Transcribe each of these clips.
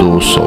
200,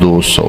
200,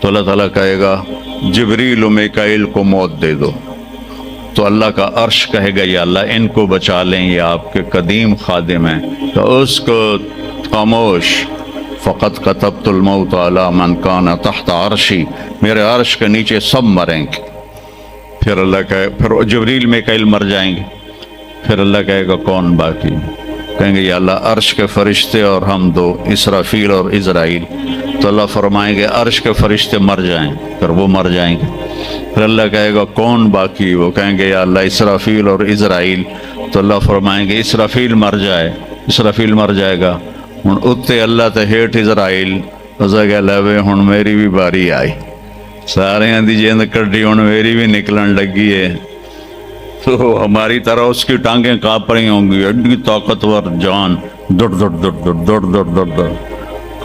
تو اللہ تعالیٰ کہے گا جبریل و میکائیل کو موت دے دو، تو اللہ کا عرش کہے گا یا اللہ ان کو بچا لیں، یہ آپ کے قدیم خادم ہیں، تو اس کو خاموش، فقط کتبت الموت علی من کان تحت عرشی، میرے عرش کے نیچے سب مریں گے۔ پھر اللہ کہے، پھر جبریل میکائیل مر جائیں گے، پھر اللہ کہے گا کون باقی؟ کہیں گے یا اللہ عرش کے فرشتے اور ہم دو، اسرافیل اور عزرائیل۔ تو اللہ فرمائیں گے عرش کے فرشتے مر جائیں، پھر وہ مر جائیں گے۔ پھر اللہ کہے گا کون باقی؟ وہ کہیں گے یا اللہ اسرافیل اور عزرائیل۔ تو اللہ فرمائیں گے اسرافیل مر جائے، اسرافیل مر جائے گا، ہن اتنے اللہ تے ہیٹ عزرائیل، اسے کہ لے ہن میری بھی باری آئی، سارے دی جیند کڈی ہن میری بھی نکلن لگی ہے۔ تو ہماری طرح اس کی ٹانگیں کانپ رہی ہوں گی، ایڈی طاقتور جان، دڑ دڑ دڑ دڑ دڑ دڑ دڑ دڑ،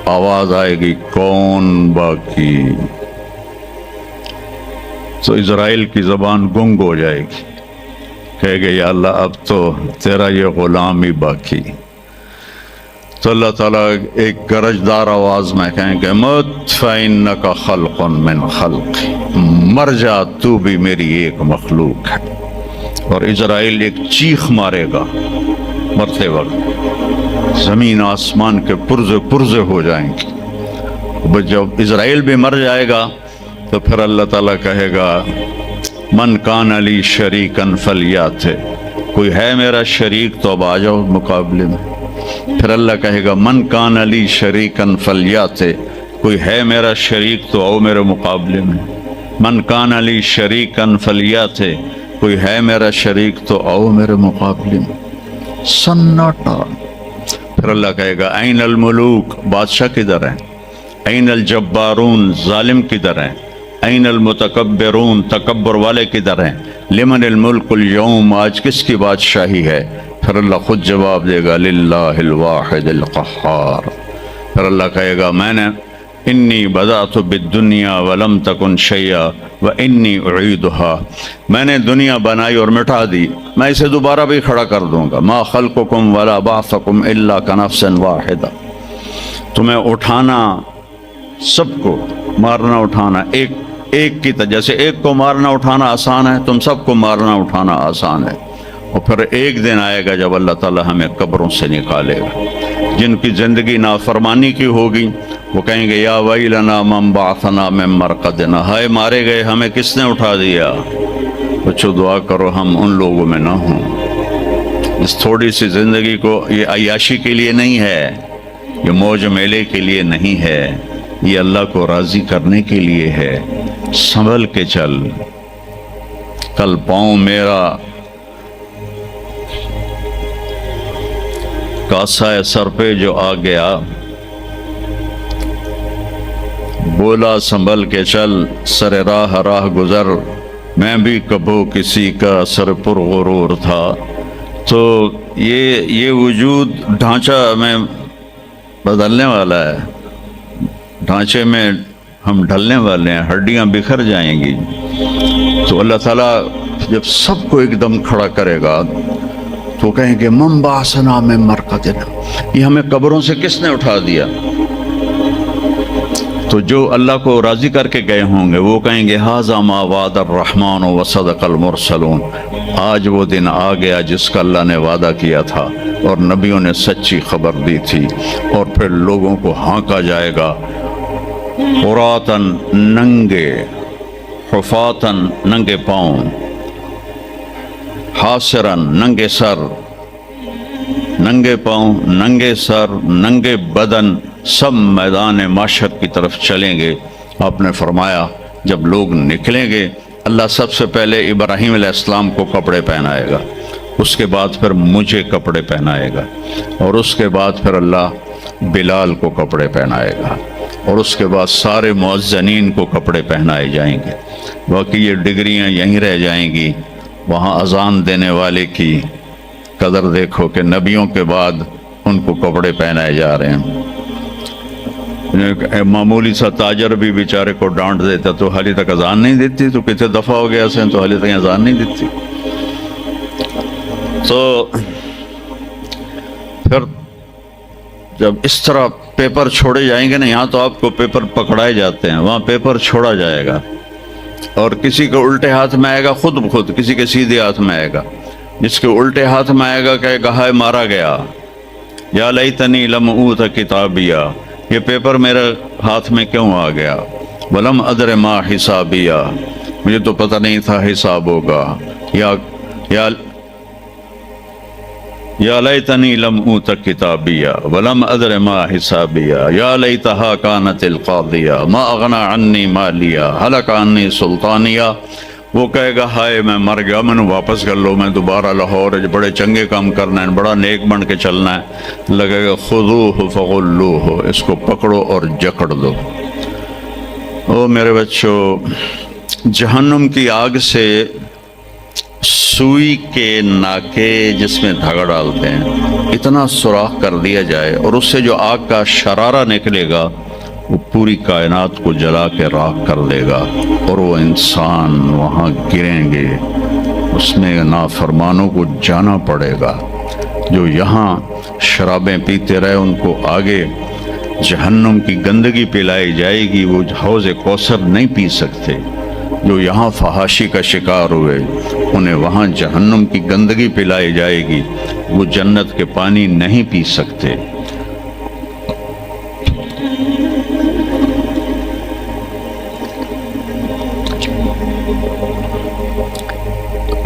آواز آئے گی کون باقی؟ تو اسرائیل کی زبان گنگ ہو جائے گی، کہے گے یا اللہ اب تو تیرا یہ غلام ہی باقی۔ تو اللہ تعالیٰ ایک گرجدار آواز میں کہیں گے مت فإنک خلق من خلق، مر جا تو بھی میری ایک مخلوق ہے۔ اور اسرائیل ایک چیخ مارے گا مرتے وقت، زمین آسمان کے پرزے پرزے ہو جائیں گے۔ جب اسرائیل بھی مر جائے گا تو پھر اللہ تعالیٰ کہے گا من کان علی شریکن فلیات، کوئی ہے میرا شریک تو اب آ جاؤ مقابلے میں۔ پھر اللہ کہے گا من کان علی شریکن فلیات، کوئی ہے میرا شریک تو آؤ میرے مقابلے میں۔ من کان علی شریکن فلیات، کوئی ہے میرا شریک تو آؤ میرے مقابلے میں۔ سناٹا۔ پھر اللہ کہے گا این الملوک، بادشاہ کدھر ہیں؟ این الجبارون، ظالم کدھر ہیں؟ این المتکبرون، تکبر والے کدھر ہیں؟ لمن الملک اليوم، آج کس کی بادشاہی ہے؟ پھر اللہ خود جواب دے گا للہ الواحد القہار۔ پھر اللہ کہے گا میں نے انی بدأت بالدنیا ولم تکن شیئا وانی اعیدها، میں نے دنیا بنائی اور مٹا دی، میں اسے دوبارہ بھی کھڑا کر دوں گا۔ ما خلقکم ولا بعثکم الا کنفس واحدہ، تمہیں اٹھانا، سب کو مارنا اٹھانا ایک کی طرح، جیسے ایک کو مارنا اٹھانا آسان ہے، تم سب کو مارنا اٹھانا آسان ہے۔ اور پھر ایک دن آئے گا جب اللہ تعالیٰ ہمیں قبروں سے نکالے گا۔ جن کی زندگی نافرمانی کی ہوگی وہ کہیں گے یا ویلنا من بعثنا من مرقدنا، ہائے مارے گئے ہمیں کس نے اٹھا دیا۔ بچو دعا کرو ہم ان لوگوں میں نہ ہوں۔ اس تھوڑی سی زندگی کو یہ عیاشی کے لیے نہیں ہے، یہ موج میلے کے لیے نہیں ہے، یہ اللہ کو راضی کرنے کے لیے ہے۔ سنبھل کے چل، کل پاؤں میرا کاسا سر پہ جو آ گیا، بولا سنبھل کے چل سر راہ راہ گزر، میں بھی کبھو کسی کا سر پر غرور تھا۔ تو یہ وجود ڈھانچہ میں بدلنے والا ہے، ڈھانچے میں ہم ڈھلنے والے ہیں، ہڈیاں بکھر جائیں گی۔ تو اللہ تعالیٰ جب سب کو ایک دم کھڑا کرے گا تو کہیں گے من بعثنا من مرقدنا، یہ ہمیں قبروں سے کس نے اٹھا دیا؟ تو جو اللہ کو راضی کر کے گئے ہوں گے وہ کہیں گے ھذا ما وعد الرحمن وصدق المرسلون، آج وہ دن آ گیا جس کا اللہ نے وعدہ کیا تھا اور نبیوں نے سچی خبر دی تھی۔ اور پھر لوگوں کو ہانکا جائے گا، عراۃً ننگے، حفاۃً ننگے پاؤں، حاسراً ننگے سر، ننگے پاؤں، ننگے سر، ننگے بدن، سب میدان معاشر کی طرف چلیں گے۔ آپ نے فرمایا جب لوگ نکلیں گے اللہ سب سے پہلے ابراہیم علیہ السلام کو کپڑے پہنائے گا، اس کے بعد پھر مجھے کپڑے پہنائے گا، اور اس کے بعد پھر اللہ بلال کو کپڑے پہنائے گا، اور اس کے بعد سارے مؤذنین کو کپڑے پہنائے جائیں گے۔ باقی یہ ڈگریاں یہیں رہ جائیں گی۔ وہاں اذان دینے والے کی قدر دیکھو کہ نبیوں کے بعد ان کو کپڑے پہنائے جا رہے ہیں۔ معمولی سا تاجر بھی بیچارے کو ڈانٹ دیتا تو حالی تک اذان نہیں دیتی، تو کتنے دفعہ ہو گیا سے تو حالی تک اذان نہیں دیتی۔ تو پھر جب اس طرح پیپر چھوڑے جائیں گے نا، یہاں تو آپ کو پیپر پکڑائے جاتے ہیں، وہاں پیپر چھوڑا جائے گا، اور کسی کے الٹے ہاتھ میں آئے گا خود بخود، کسی کے سیدھے ہاتھ میں آئے گا، جس کے الٹے ہاتھ میں آئے گا کہے گا ہائے مارا گیا، یا لیتنی لم اوت کتابیہ، یہ پیپر میرے ہاتھ میں کیوں آ گیا، ولم ادر ما حسابیہ، مجھے تو پتہ نہیں تھا حساب ہوگا، یا لیتنی لم اوت کتابیہ ولم ادر ما حسابیہ، یا لیتہا کانت القاضیہ ما اغنی عنی مالیہ ہلک عنی سلطانیہ، وہ کہے گا ہائے میں مر گیا، میں نے واپس کر لو، میں دوبارہ لاہور بڑے چنگے کام کرنا ہے، بڑا نیک بن کے چلنا ہے، لگے گا خذوہ فغلوہ، اس کو پکڑو اور جکڑ دو۔ او میرے بچوں، جہنم کی آگ سے سوئی کے ناکے جس میں دھاگا ڈالتے ہیں اتنا سوراخ کر دیا جائے، اور اس سے جو آگ کا شرارہ نکلے گا وہ پوری کائنات کو جلا کے راکھ کر دے گا، اور وہ انسان وہاں گریں گے، اس میں نافرمانوں کو جانا پڑے گا۔ جو یہاں شرابیں پیتے رہے ان کو آگے جہنم کی گندگی پلائی جائے گی، وہ حوض کوثر نہیں پی سکتے۔ جو یہاں فحاشی کا شکار ہوئے انہیں وہاں جہنم کی گندگی پلائی جائے گی، وہ جنت کے پانی نہیں پی سکتے۔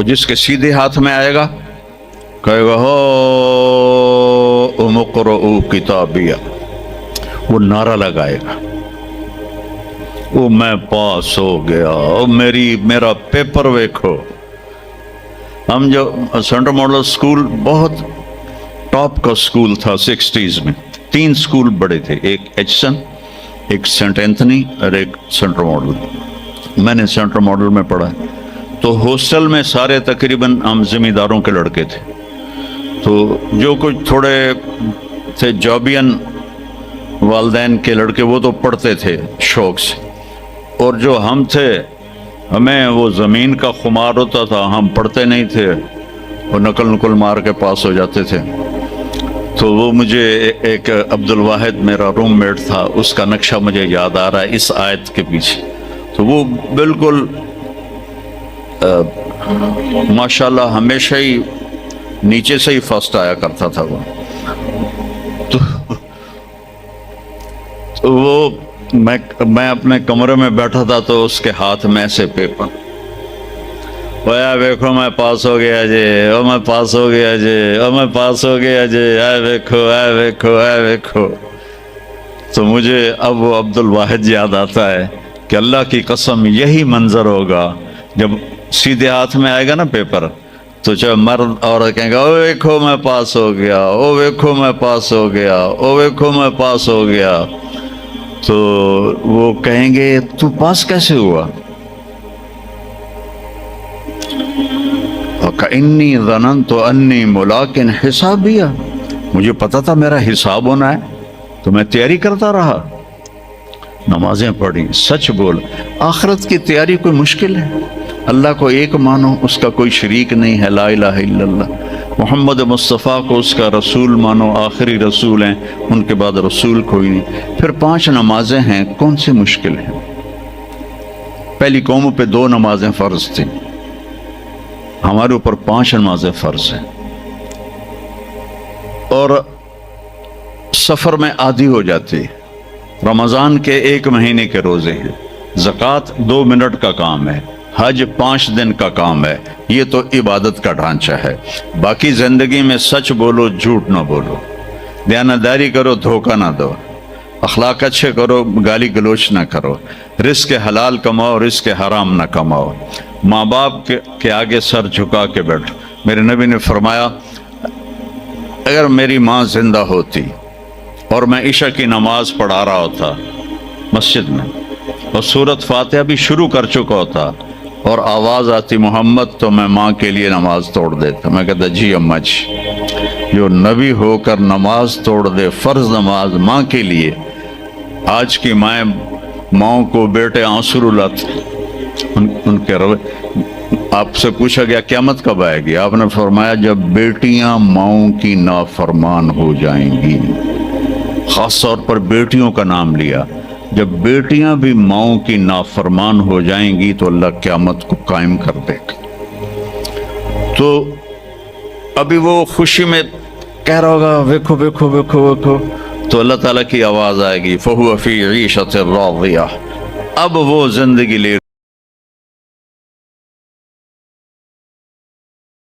جس کے سیدھے ہاتھ میں آئے گا کہے گا ہو اقرؤ کتابیہ، وہ نعرہ لگائے گا، وہ میں پاس ہو گیا، میرا پیپر ویکھو۔ ہم جو سینٹرل ماڈل اسکول بہت ٹاپ کا اسکول تھا 60s میں، 3 اسکول بڑے تھے، ایک ایچسن، ایک سینٹ اینتھنی اور ایک سینٹرل ماڈل۔ میں نے سینٹرل ماڈل میں پڑھا، تو ہاسٹل میں سارے تقریباً ہم زمینداروں کے لڑکے تھے، تو جو کچھ تھوڑے تھے جابین والدین کے لڑکے وہ تو پڑھتے تھے شوق سے، اور جو ہم تھے ہمیں وہ زمین کا خمار ہوتا تھا، ہم پڑھتے نہیں تھے اور نقل مار کے پاس ہو جاتے تھے۔ تو وہ مجھے ایک عبد الواحد میرا روم میٹ تھا، اس کا نقشہ مجھے یاد آ رہا ہے اس آیت کے پیچھے، تو وہ بالکل ماشاءاللہ ہمیشہ ہی نیچے سے ہی فرسٹ آیا کرتا تھا وہ، تو وہ میں اپنے کمرے میں بیٹھا تھا تو اس کے ہاتھ میں ایسے پیپر، ویکھو میں پاس ہو گیا جی، او میں پاس ہو گیا جی، او میں پاس ہو گیا جی، اے ویکھو اے ویکھو اے ویکھو۔ تو مجھے اب وہ عبد الواحد یاد آتا ہے کہ اللہ کی قسم یہی منظر ہوگا جب سیدھے ہاتھ میں آئے گا نا پیپر، تو چاہے مرد عورت کہیں گا او ویکھو میں پاس ہو گیا، او ویکھو میں پاس ہو گیا، او ویکھو میں پاس ہو گیا، تو وہ کہیں گے تو پاس کیسے ہوا؟ وَكَإِنِّي ظَنَنْتُ أَنِّي مُلَاقٍ حِسَابِيَهْ، مجھے پتا تھا میرا حساب ہونا ہے تو میں تیاری کرتا رہا، نمازیں پڑھی، سچ بول۔ آخرت کی تیاری کوئی مشکل ہے؟ اللہ کو ایک مانو، اس کا کوئی شریک نہیں ہے، لا الہ الا اللہ۔ محمد مصطفیٰ کو اس کا رسول مانو، آخری رسول ہیں، ان کے بعد رسول کوئی نہیں۔ پھر 5 نمازیں ہیں، کون سی مشکل ہیں؟ پہلی قوموں پہ 2 نمازیں فرض تھیں، ہمارے اوپر 5 نمازیں فرض ہیں، اور سفر میں عادی ہو جاتی۔ رمضان کے 1 مہینے کے روزے ہیں، زکوٰۃ 2 منٹ کا کام ہے، حج 5 دن کا کام ہے، یہ تو عبادت کا ڈھانچہ ہے۔ باقی زندگی میں سچ بولو، جھوٹ نہ بولو، دیانتداری کرو، دھوکہ نہ دو، اخلاق اچھے کرو، گالی گلوچ نہ کرو، رزق حلال کماؤ، رزق حرام نہ کماؤ، ماں باپ کے آگے سر جھکا کے بیٹھو۔ میرے نبی نے فرمایا اگر میری ماں زندہ ہوتی اور میں عشاء کی نماز پڑھا رہا ہوتا مسجد میں اور سورۃ فاتحہ بھی شروع کر چکا ہوتا اور آواز آتی محمد، تو میں ماں کے لیے نماز توڑ دیتا۔ میں کہتا جی اماں جی، جو نبی ہو کر نماز توڑ دے، فرض نماز ماں کے لیے۔ آج کی ماؤں کو بیٹے آنسو رلاتے ان کے روے۔ آپ سے پوچھا گیا قیامت کب آئے گی؟ آپ نے فرمایا جب بیٹیاں ماؤں کی نافرمان ہو جائیں گی۔ خاص طور پر بیٹیوں کا نام لیا. جب بیٹیاں بھی ماؤں کی نافرمان ہو جائیں گی تو اللہ قیامت کو قائم کر دے گا. تو ابھی وہ خوشی میں کہہ رہا ہوگا ویکھو ویکھو ویکھو ویکھو، تو اللہ تعالیٰ کی آواز آئے گی فَهُوَ فِي عِيشَةٍ رَاضِيَةٍ، اب وہ زندگی لے